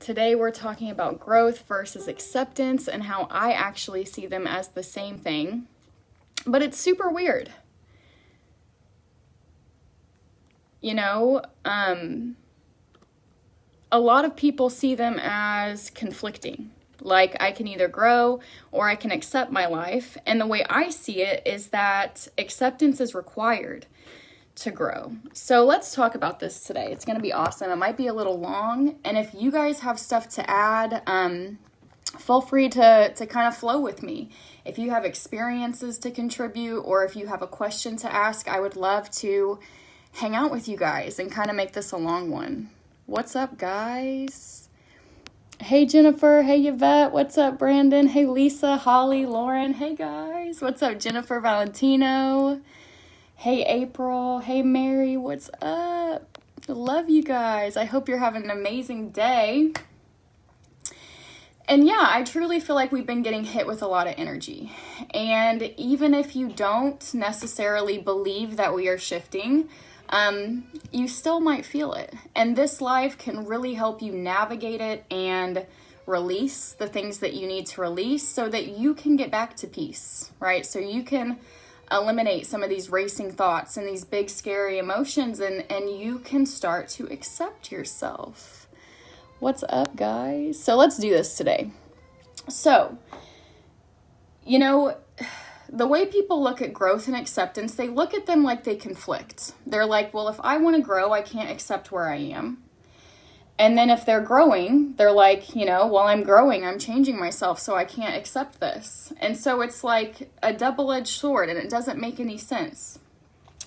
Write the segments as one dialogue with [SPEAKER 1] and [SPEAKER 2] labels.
[SPEAKER 1] Today we're talking about growth versus acceptance and how I actually see them as the same thing. But it's super weird. You know, a lot of people see them as conflicting. Like, I can either grow or I can accept my life. And the way I see it is that acceptance is required to grow. So let's talk about this today. It's going to be awesome. It might be a little long. And if you guys have stuff to add, feel free to kind of flow with me. If you have experiences to contribute or if you have a question to ask, I would love to hang out with you guys and kind of make this a long one. What's up, guys? Hey, Jennifer. Hey, Yvette. What's up, Brandon? Hey, Lisa, Holly, Lauren. Hey, guys. What's up, Jennifer, Valentino? Hey, April. Hey, Mary. What's up? Love you guys. I hope you're having an amazing day. And yeah, I truly feel like we've been getting hit with a lot of energy. And even if you don't necessarily believe that we are shifting, you still might feel it. And this live can really help you navigate it and release the things that you need to release so that you can get back to peace, right? So you can eliminate some of these racing thoughts and these big scary emotions and you can start to accept yourself. What's up, guys? So let's do this today. So, you know, the way people look at growth and acceptance, they look at them like they conflict. They're like, well, if I want to grow, I can't accept where I am. And then if they're growing, they're like, you know, while I'm growing, I'm changing myself, so I can't accept this. And so it's like a double-edged sword, and it doesn't make any sense.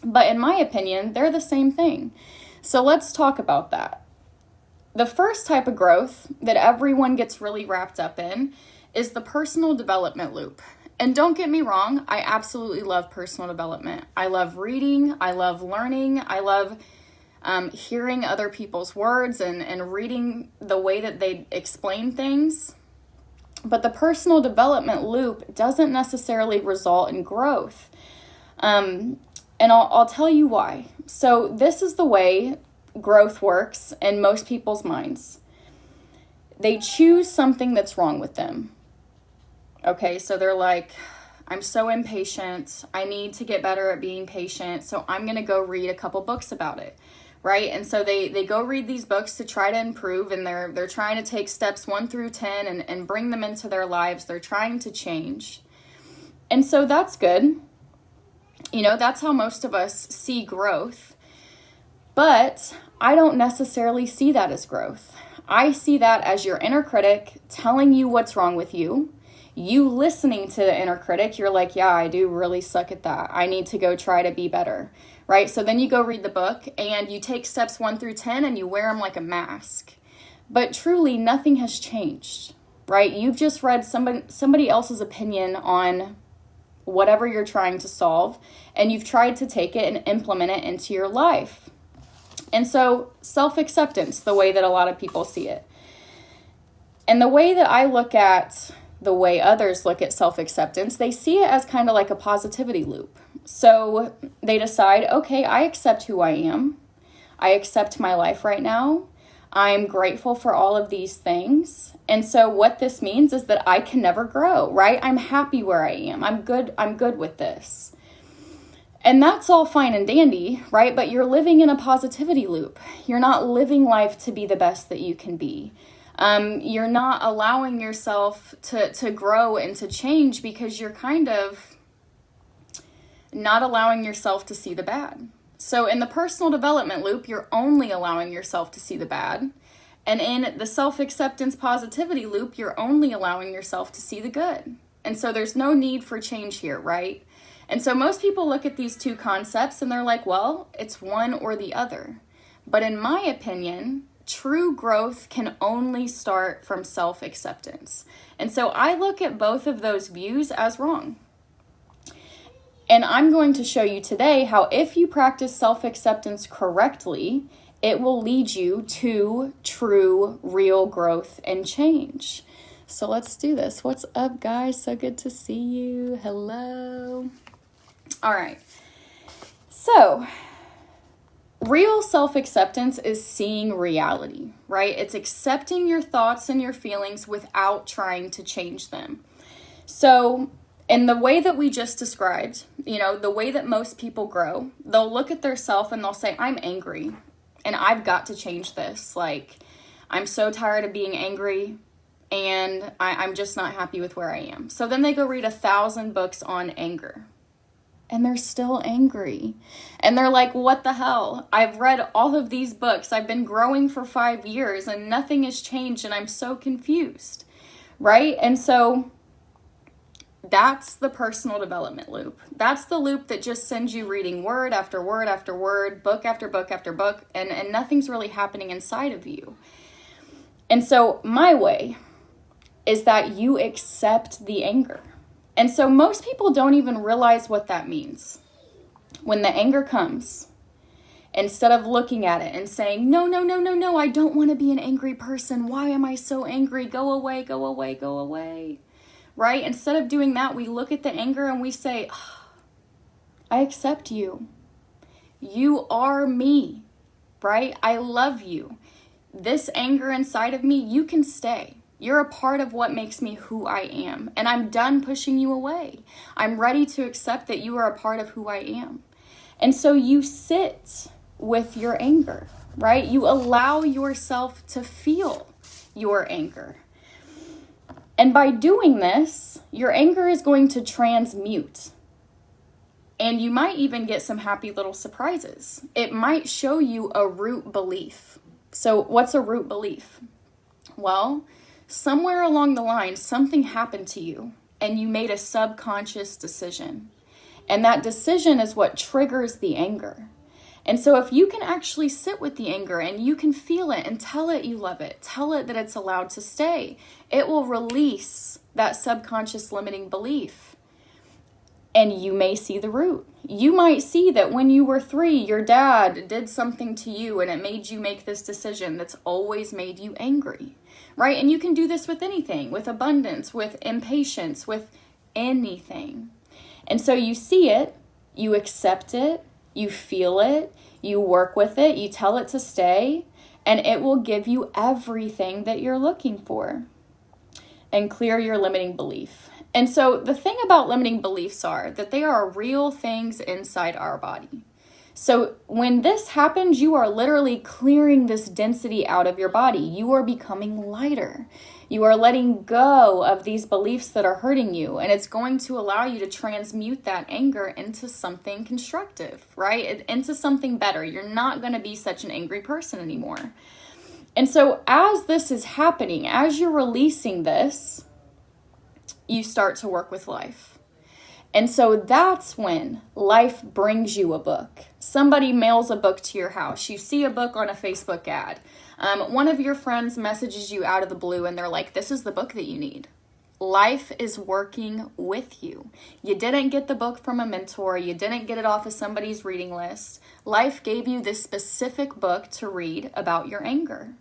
[SPEAKER 1] But in my opinion, they're the same thing. So let's talk about that. The first type of growth that everyone gets really wrapped up in is the personal development loop. And don't get me wrong, I absolutely love personal development. I love reading, I love learning, I love hearing other people's words and reading the way that they explain things. But the personal development loop doesn't necessarily result in growth. And I'll tell you why. So this is the way growth works in most people's minds. They choose something that's wrong with them. Okay, so they're like, I'm so impatient. I need to get better at being patient. So I'm going to go read a couple books about it, right? And so they go read these books to try to improve, and they're trying to take steps 1 through 10 and bring them into their lives. They're trying to change. And so that's good. You know, that's how most of us see growth. But I don't necessarily see that as growth. I see that as your inner critic telling you what's wrong with you. You listening to the inner critic, you're like, yeah, I do really suck at that. I need to go try to be better, right? So then you go read the book and you take steps 1 through 10 and you wear them like a mask. But truly, nothing has changed, right? You've just read somebody else's opinion on whatever you're trying to solve, and you've tried to take it and implement it into your life. And so self-acceptance, the way that a lot of people see it. And the way that I look at the way others look at self-acceptance, they see it as kind of like a positivity loop. So they decide, okay, I accept who I am. I accept my life right now. I'm grateful for all of these things. And so what this means is that I can never grow, right? I'm happy where I am. I'm good with this. And that's all fine and dandy, right? But you're living in a positivity loop. You're not living life to be the best that you can be. You're not allowing yourself to grow and to change because you're kind of not allowing yourself to see the bad. So in the personal development loop, you're only allowing yourself to see the bad. And in the self-acceptance positivity loop, you're only allowing yourself to see the good. And so there's no need for change here, right? And so most people look at these two concepts and they're like, well, it's one or the other. But in my opinion, true growth can only start from self-acceptance. And so I look at both of those views as wrong. And I'm going to show you today how if you practice self-acceptance correctly, it will lead you to true, real growth and change. So let's do this. What's up, guys? So good to see you. Hello. All right. So Real self-acceptance is seeing reality, right? It's accepting your thoughts and your feelings without trying to change them. So in the way that we just described, the way that most people grow, they'll look at their self and they'll say, I'm angry and I've got to change this. Like, I'm so tired of being angry and I'm just not happy with where I am. So then they go read 1,000 books on anger. And they're still angry. And they're like, what the hell? I've read all of these books. I've been growing for 5 years and nothing has changed and I'm so confused, right? And so that's the personal development loop. That's the loop that just sends you reading word after word after word, book after book after book, and nothing's really happening inside of you. And so my way is that you accept the anger. And so most people don't even realize what that means. When the anger comes, instead of looking at it and saying, no, I don't want to be an angry person. Why am I so angry? Go away, go away, go away. Right? Instead of doing that, we look at the anger and we say, I accept you. You are me, right? I love you. This anger inside of me, you can stay. You're a part of what makes me who I am. And I'm done pushing you away. I'm ready to accept that you are a part of who I am. And so you sit with your anger, right? You allow yourself to feel your anger. And by doing this, your anger is going to transmute. And you might even get some happy little surprises. It might show you a root belief. So what's a root belief? Well, somewhere along the line, something happened to you and you made a subconscious decision. And that decision is what triggers the anger. And so if you can actually sit with the anger and you can feel it and tell it you love it, tell it that it's allowed to stay, it will release that subconscious limiting belief. And you may see the root. You might see that when you were 3, your dad did something to you and it made you make this decision that's always made you angry, right? And you can do this with anything, with abundance, with impatience, with anything. And so you see it, you accept it, you feel it, you work with it, you tell it to stay, and it will give you everything that you're looking for and clear your limiting belief. And so the thing about limiting beliefs are that they are real things inside our body. So when this happens, you are literally clearing this density out of your body. You are becoming lighter. You are letting go of these beliefs that are hurting you, and it's going to allow you to transmute that anger into something constructive, right? Into something better. You're not going to be such an angry person anymore. And so as this is happening, as you're releasing this, you start to work with life. And so that's when life brings you a book. Somebody mails a book to your house. You see a book on a Facebook ad. One of your friends messages you out of the blue and they're like, this is the book that you need. Life is working with you. You didn't get the book from a mentor. You didn't get it off of somebody's reading list. Life gave you this specific book to read about your anger.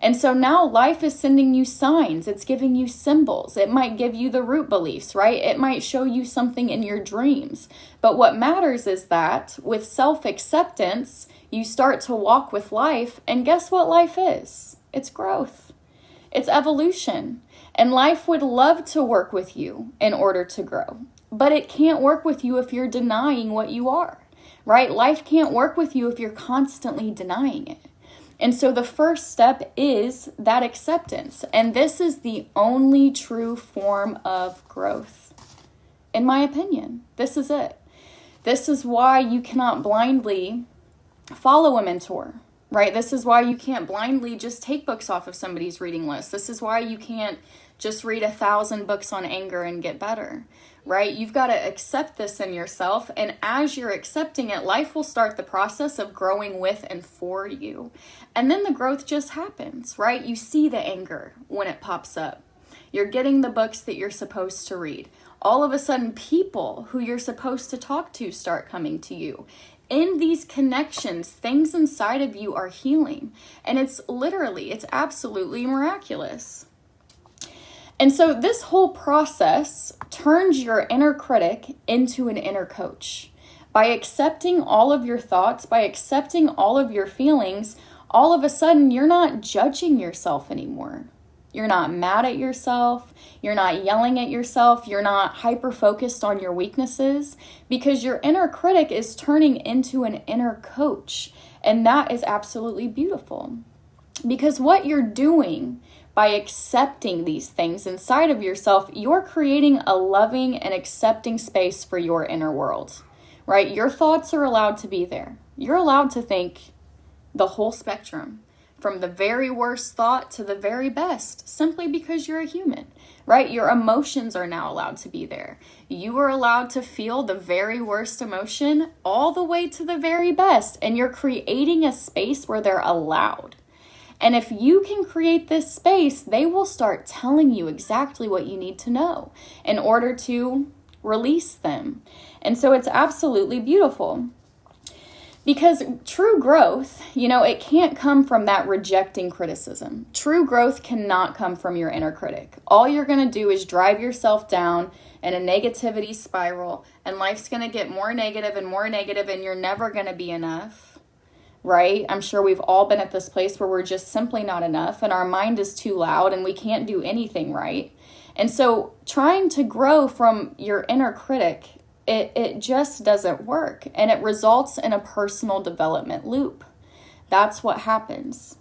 [SPEAKER 1] And so now life is sending you signs. It's giving you symbols. It might give you the root beliefs, right? It might show you something in your dreams. But what matters is that with self-acceptance, you start to walk with life. And guess what life is? It's growth. It's evolution. And life would love to work with you in order to grow. But it can't work with you if you're denying what you are, right? Life can't work with you if you're constantly denying it. And so the first step is that acceptance. And this is the only true form of growth. In my opinion, this is it. This is why you cannot blindly follow a mentor, right? This is why you can't blindly just take books off of somebody's reading list. This is why you can't just read 1,000 books on anger and get better, right? You've got to accept this in yourself. And as you're accepting it, life will start the process of growing with and for you. And then the growth just happens, right? You see the anger when it pops up. You're getting the books that you're supposed to read. All of a sudden, people who you're supposed to talk to start coming to you. In these connections, things inside of you are healing. And it's absolutely miraculous. And so this whole process turns your inner critic into an inner coach. By accepting all of your thoughts, by accepting all of your feelings, all of a sudden you're not judging yourself anymore. You're not mad at yourself. You're not yelling at yourself. You're not hyper-focused on your weaknesses, because your inner critic is turning into an inner coach. And that is absolutely beautiful. Because what you're doing by accepting these things inside of yourself, you're creating a loving and accepting space for your inner world, right? Your thoughts are allowed to be there. You're allowed to think the whole spectrum, from the very worst thought to the very best, simply because you're a human, right? Your emotions are now allowed to be there. You are allowed to feel the very worst emotion all the way to the very best, and you're creating a space where they're allowed. And if you can create this space, they will start telling you exactly what you need to know in order to release them. And so it's absolutely beautiful. Because true growth, it can't come from that rejecting criticism. True growth cannot come from your inner critic. All you're going to do is drive yourself down in a negativity spiral, and life's going to get more negative, and you're never going to be enough, right? I'm sure we've all been at this place where we're just simply not enough, and our mind is too loud, and we can't do anything right. And so trying to grow from your inner critic, it just doesn't work, and it results in a personal development loop. That's what happens.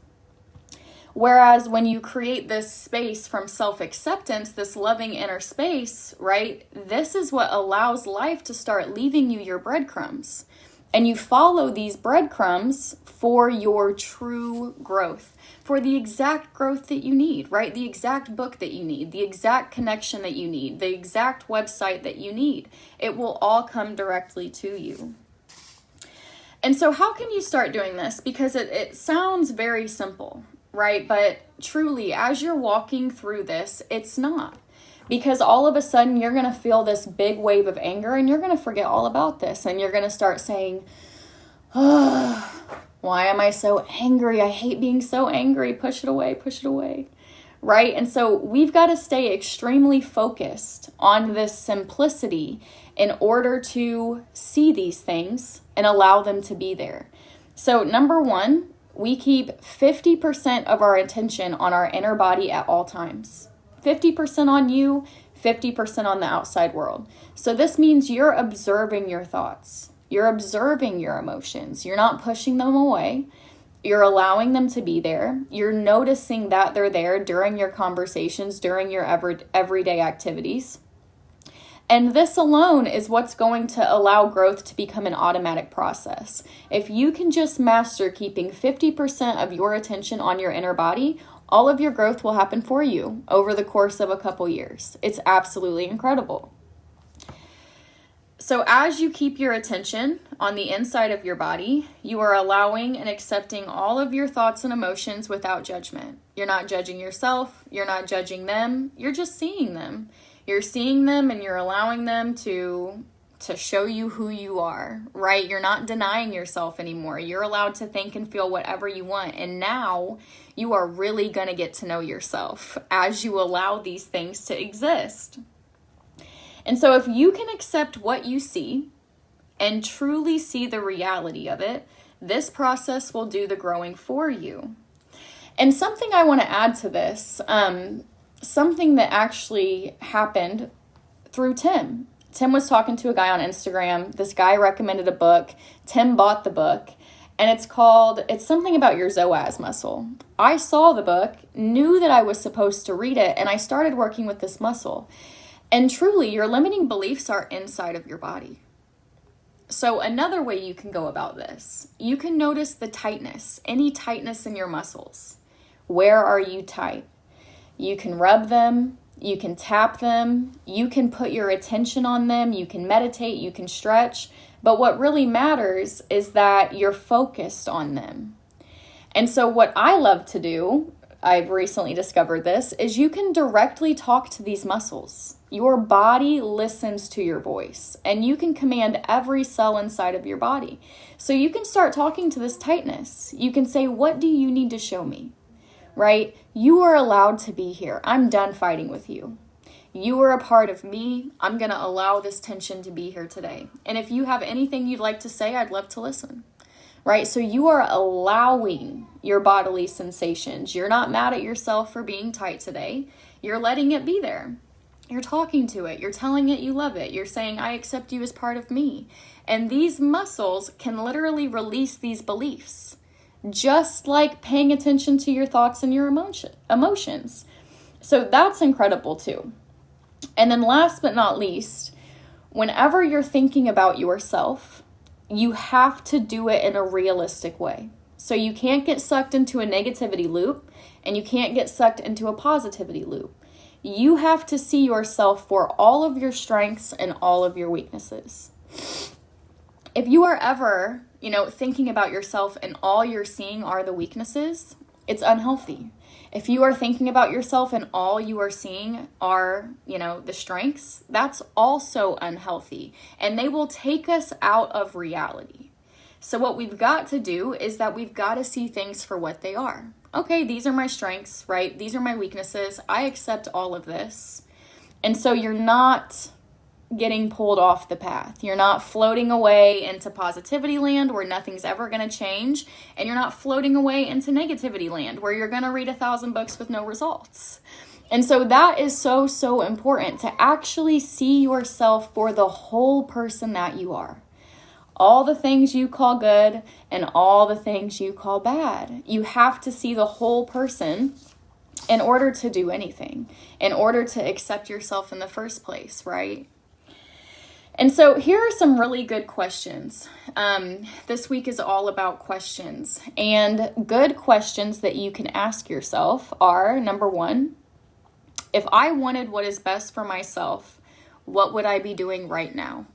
[SPEAKER 1] Whereas when you create this space from self-acceptance, this loving inner space, right, this is what allows life to start leaving you your breadcrumbs. And you follow these breadcrumbs for your true growth, for the exact growth that you need, right? The exact book that you need, the exact connection that you need, the exact website that you need. It will all come directly to you. And so how can you start doing this? Because it sounds very simple, right? But truly, as you're walking through this, it's not. Because all of a sudden you're going to feel this big wave of anger, and you're going to forget all about this, and you're going to start saying, oh, why am I so angry? I hate being so angry. Push it away, right? And so we've got to stay extremely focused on this simplicity in order to see these things and allow them to be there. So number one, we keep 50% of our attention on our inner body at all times. 50% on you, 50% on the outside world. So this means you're observing your thoughts. You're observing your emotions. You're not pushing them away. You're allowing them to be there. You're noticing that they're there during your conversations, during your everyday activities. And this alone is what's going to allow growth to become an automatic process. If you can just master keeping 50% of your attention on your inner body, all of your growth will happen for you over the course of a couple years. It's absolutely incredible. So as you keep your attention on the inside of your body, you are allowing and accepting all of your thoughts and emotions without judgment. You're not judging yourself. You're not judging them. You're just seeing them. You're seeing them, and you're allowing them to show you who you are, right? You're not denying yourself anymore. You're allowed to think and feel whatever you want. And now you are really going to get to know yourself as you allow these things to exist. And so if you can accept what you see and truly see the reality of it, this process will do the growing for you. And something I want to add to this, something that actually happened through Tim. Tim was talking to a guy on Instagram. This guy recommended a book. Tim bought the book, and it's something about your psoas muscle. I saw the book, knew that I was supposed to read it, and I started working with this muscle. And truly, your limiting beliefs are inside of your body. So another way you can go about this, you can notice the tightness, any tightness in your muscles. Where are you tight? You can rub them. You can tap them, you can put your attention on them, you can meditate, you can stretch, but what really matters is that you're focused on them. And so what I love to do, I've recently discovered this, is you can directly talk to these muscles. Your body listens to your voice, and you can command every cell inside of your body. So you can start talking to this tightness. You can say, what do you need to show me? Right? You are allowed to be here. I'm done fighting with you. You are a part of me. I'm going to allow this tension to be here today. And if you have anything you'd like to say, I'd love to listen. Right? So you are allowing your bodily sensations. You're not mad at yourself for being tight today. You're letting it be there. You're talking to it. You're telling it you love it. You're saying, I accept you as part of me. And these muscles can literally release these beliefs, just like paying attention to your thoughts and your emotions. So that's incredible too. And then last but not least, whenever you're thinking about yourself, you have to do it in a realistic way. So you can't get sucked into a negativity loop, and you can't get sucked into a positivity loop. You have to see yourself for all of your strengths and all of your weaknesses. If you are ever, thinking about yourself and all you're seeing are the weaknesses, it's unhealthy. If you are thinking about yourself and all you are seeing are, the strengths, that's also unhealthy. And they will take us out of reality. So what we've got to do is that we've got to see things for what they are. Okay, these are my strengths, right? These are my weaknesses. I accept all of this. And so you're not getting pulled off the path. You're not floating away into positivity land where nothing's ever going to change. And you're not floating away into negativity land where you're going to read 1,000 books with no results. And so that is so, so important to actually see yourself for the whole person that you are. All the things you call good and all the things you call bad. You have to see the whole person in order to do anything, in order to accept yourself in the first place, right? And so here are some really good questions. This week is all about questions. And good questions that you can ask yourself are, number one, if I wanted what is best for myself, what would I be doing right now?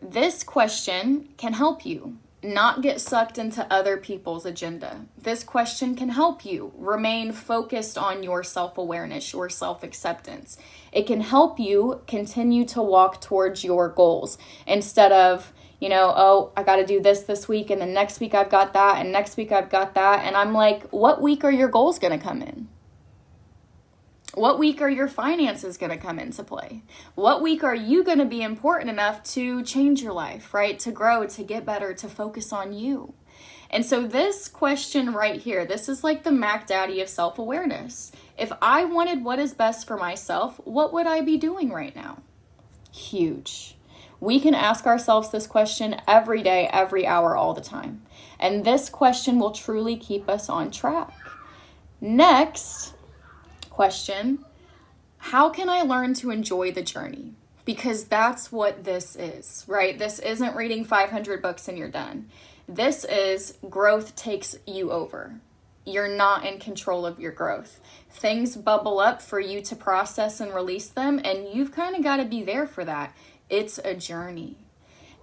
[SPEAKER 1] This question can help you not get sucked into other people's agenda. This question can help you remain focused on your self-awareness, your self-acceptance. It can help you continue to walk towards your goals instead of, I got to do this week, and then next week I've got that, and next week I've got that. And I'm like, what week are your goals going to come in? What week are your finances going to come into play? What week are you going to be important enough to change your life, right? To grow, to get better, to focus on you. And so this question right here, this is like the Mac Daddy of self-awareness. If I wanted what is best for myself, what would I be doing right now? Huge. We can ask ourselves this question every day, every hour, all the time. And this question will truly keep us on track. Next question, how can I learn to enjoy the journey? Because that's what this is, right? This isn't reading 500 books and you're done. This is growth takes you over. You're not in control of your growth. Things bubble up for you to process and release them, and you've kind of got to be there for that. It's a journey.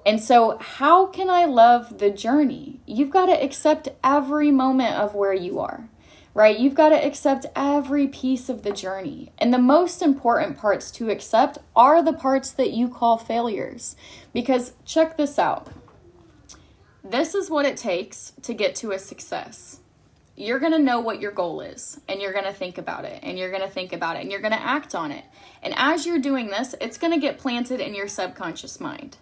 [SPEAKER 1] And so how can I love the journey? You've got to accept every moment of where you are. Right? You've got to accept every piece of the journey. And the most important parts to accept are the parts that you call failures. Because check this out. This is what it takes to get to a success. You're going to know what your goal is, and you're going to think about it, and you're going to think about it, and you're going to act on it. And as you're doing this, it's going to get planted in your subconscious mind.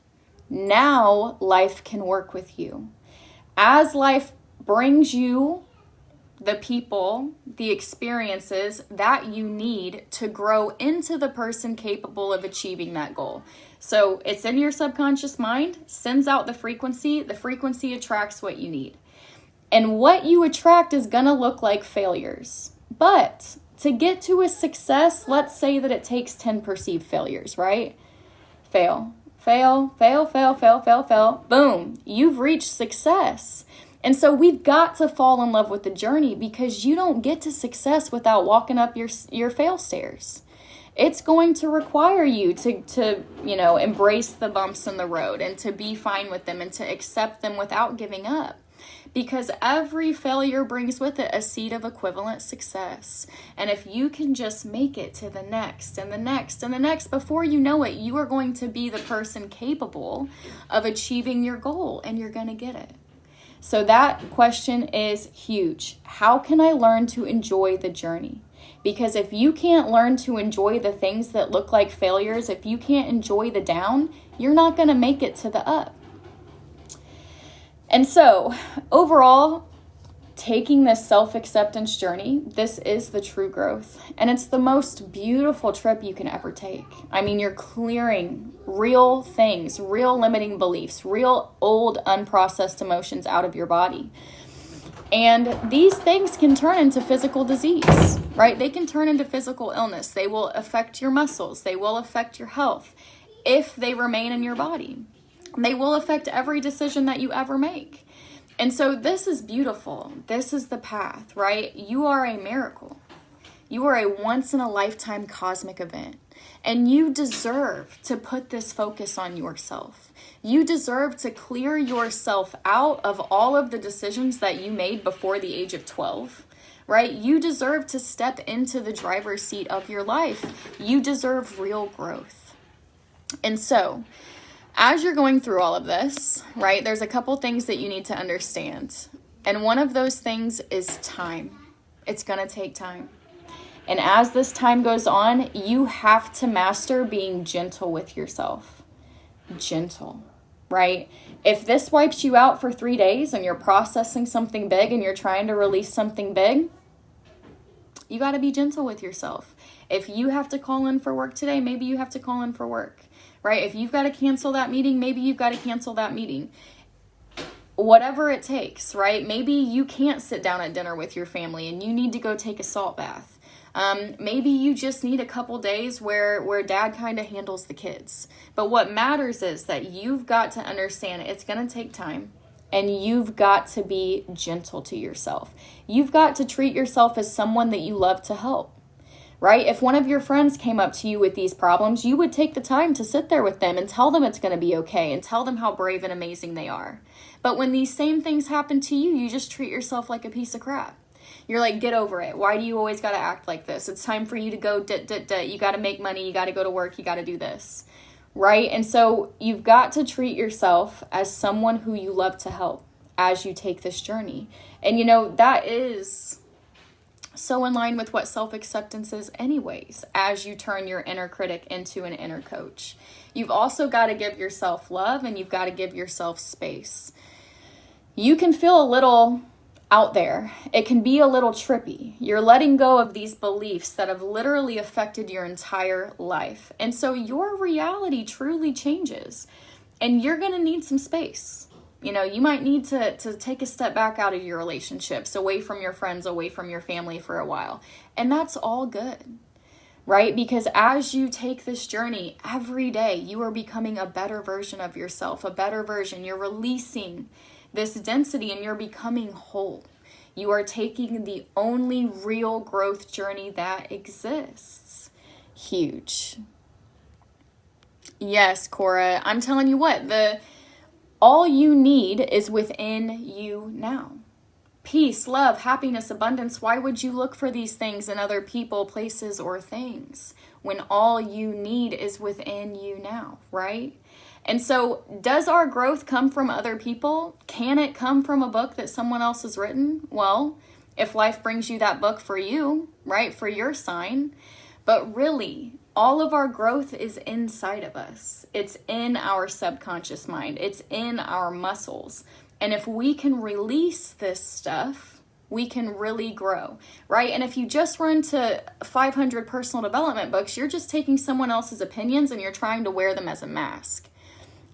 [SPEAKER 1] Now life can work with you. As life brings you the people, the experiences that you need to grow into the person capable of achieving that goal. So it's in your subconscious mind, sends out the frequency attracts what you need. And what you attract is going to look like failures. But to get to a success, let's say that it takes 10 perceived failures, right? Fail. Boom, you've reached success. And so we've got to fall in love with the journey, because you don't get to success without walking up your fail stairs. It's going to require you to embrace the bumps in the road and to be fine with them and to accept them without giving up. Because every failure brings with it a seed of equivalent success. And if you can just make it to the next and the next and the next, before you know it, you are going to be the person capable of achieving your goal, and you're going to get it. So that question is huge. How can I learn to enjoy the journey? Because if you can't learn to enjoy the things that look like failures, if you can't enjoy the down, you're not going to make it to the up. And so, overall, taking this self-acceptance journey, this is the true growth. And it's the most beautiful trip you can ever take. I mean, you're clearing real things, real limiting beliefs, real old unprocessed emotions out of your body. And these things can turn into physical disease, right? They can turn into physical illness. They will affect your muscles. They will affect your health if they remain in your body. They will affect every decision that you ever make. And so this is beautiful. This is the path, right? You are a miracle. You are a once-in-a-lifetime cosmic event. And you deserve to put this focus on yourself. You deserve to clear yourself out of all of the decisions that you made before the age of 12, right? You deserve to step into the driver's seat of your life. You deserve real growth. And so, as you're going through all of this, right, there's a couple things that you need to understand. And one of those things is time. It's going to take time. And as this time goes on, you have to master being gentle with yourself. Gentle, right? If this wipes you out for 3 days and you're processing something big and you're trying to release something big, you got to be gentle with yourself. If you have to call in for work today, maybe you have to call in for work, right? If you've got to cancel that meeting, maybe you've got to cancel that meeting. Whatever it takes, right? Maybe you can't sit down at dinner with your family and you need to go take a salt bath. Maybe you just need a couple days where dad kind of handles the kids. But what matters is that you've got to understand it's going to take time, and you've got to be gentle to yourself. You've got to treat yourself as someone that you love to help, right? If one of your friends came up to you with these problems, you would take the time to sit there with them and tell them it's going to be okay and tell them how brave and amazing they are. But when these same things happen to you, you just treat yourself like a piece of crap. You're like, get over it. Why do you always got to act like this? It's time for you to go, you got to make money, you got to go to work, you got to do this, right? And so you've got to treat yourself as someone who you love to help as you take this journey. And you know, that is so in line with what self-acceptance is anyways, as you turn your inner critic into an inner coach. You've also got to give yourself love, and you've got to give yourself space. You can feel a little out there. It can be a little trippy. You're letting go of these beliefs that have literally affected your entire life. And so your reality truly changes, and you're going to need some space. You know, you might need to take a step back out of your relationships, away from your friends, away from your family for a while. And that's all good, right? Because as you take this journey every day, you are becoming a better version of yourself, a better version. You're releasing this density and you're becoming whole. You are taking the only real growth journey that exists. Huge. Yes, Cora, I'm telling you what, all you need is within you now. Peace, love, happiness, abundance. Why would you look for these things in other people, places, or things when all you need is within you now, right? And so, does our growth come from other people? Can it come from a book that someone else has written? Well, if life brings you that book for you, right, for your sign. But really, all of our growth is inside of us. It's in our subconscious mind. It's in our muscles. And if we can release this stuff, we can really grow, right? And if you just run to 500 personal development books, you're just taking someone else's opinions and you're trying to wear them as a mask.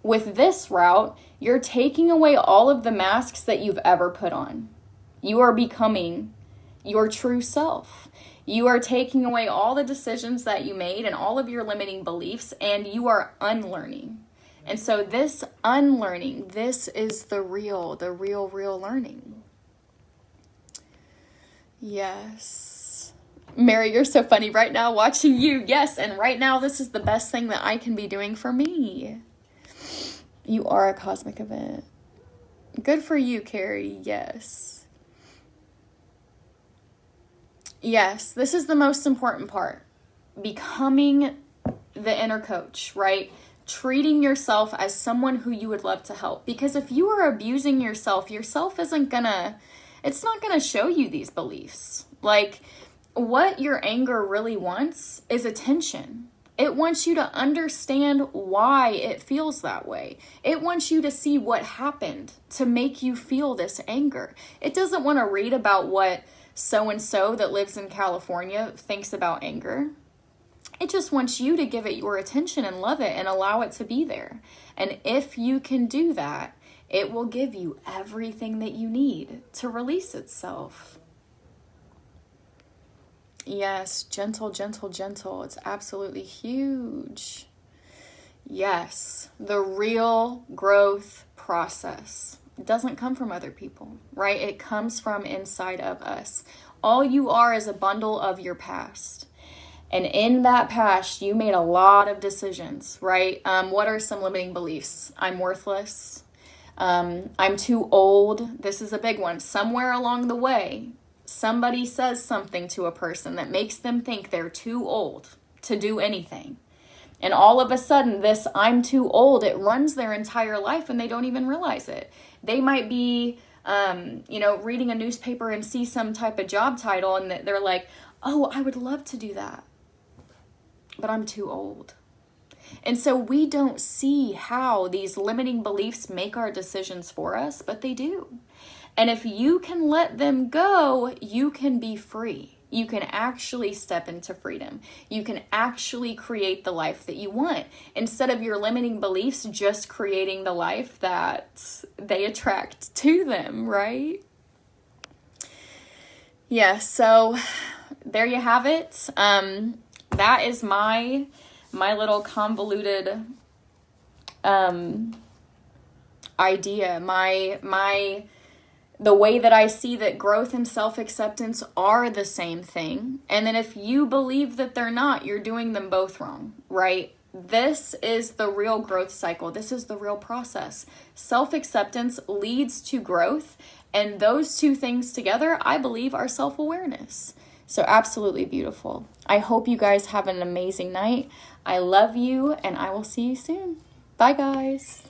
[SPEAKER 1] With this route, you're taking away all of the masks that you've ever put on. You are becoming your true self. You are taking away all the decisions that you made and all of your limiting beliefs, and you are unlearning. And so this unlearning, this is the real learning. Yes. Mary, you're so funny right now watching you. Yes, and right now this is the best thing that I can be doing for me. You are a cosmic event. Good for you, Carrie. Yes. Yes, this is the most important part. Becoming the inner coach, right? Treating yourself as someone who you would love to help. Because if you are abusing yourself isn't gonna, it's not gonna show you these beliefs. Like, what your anger really wants is attention. It wants you to understand why it feels that way. It wants you to see what happened to make you feel this anger. It doesn't want to read about what so-and-so that lives in California thinks about anger. It just wants you to give it your attention and love it and allow it to be there. And if you can do that, it will give you everything that you need to release itself. Yes, gentle, gentle, gentle. It's absolutely huge. Yes, the real growth process doesn't come from other people, right? It comes from inside of us. All you are is a bundle of your past. And in that past, you made a lot of decisions, right? What are some limiting beliefs? I'm worthless. I'm too old. This is a big one. Somewhere along the way, somebody says something to a person that makes them think they're too old to do anything. And all of a sudden, this I'm too old, it runs their entire life and they don't even realize it. They might be, reading a newspaper and see some type of job title and they're like, oh, I would love to do that, but I'm too old. And so we don't see how these limiting beliefs make our decisions for us, but they do. And if you can let them go, you can be free. You can actually step into freedom. You can actually create the life that you want instead of your limiting beliefs just creating the life that they attract to them, right? Yeah, so there you have it. That is my little convoluted idea, the way that I see that growth and self-acceptance are the same thing. And then if you believe that they're not, you're doing them both wrong, right? This is the real growth cycle. This is the real process. Self-acceptance leads to growth, and those two things together, I believe, are self-awareness. So absolutely beautiful. I hope you guys have an amazing night. I love you, and I will see you soon. Bye, guys.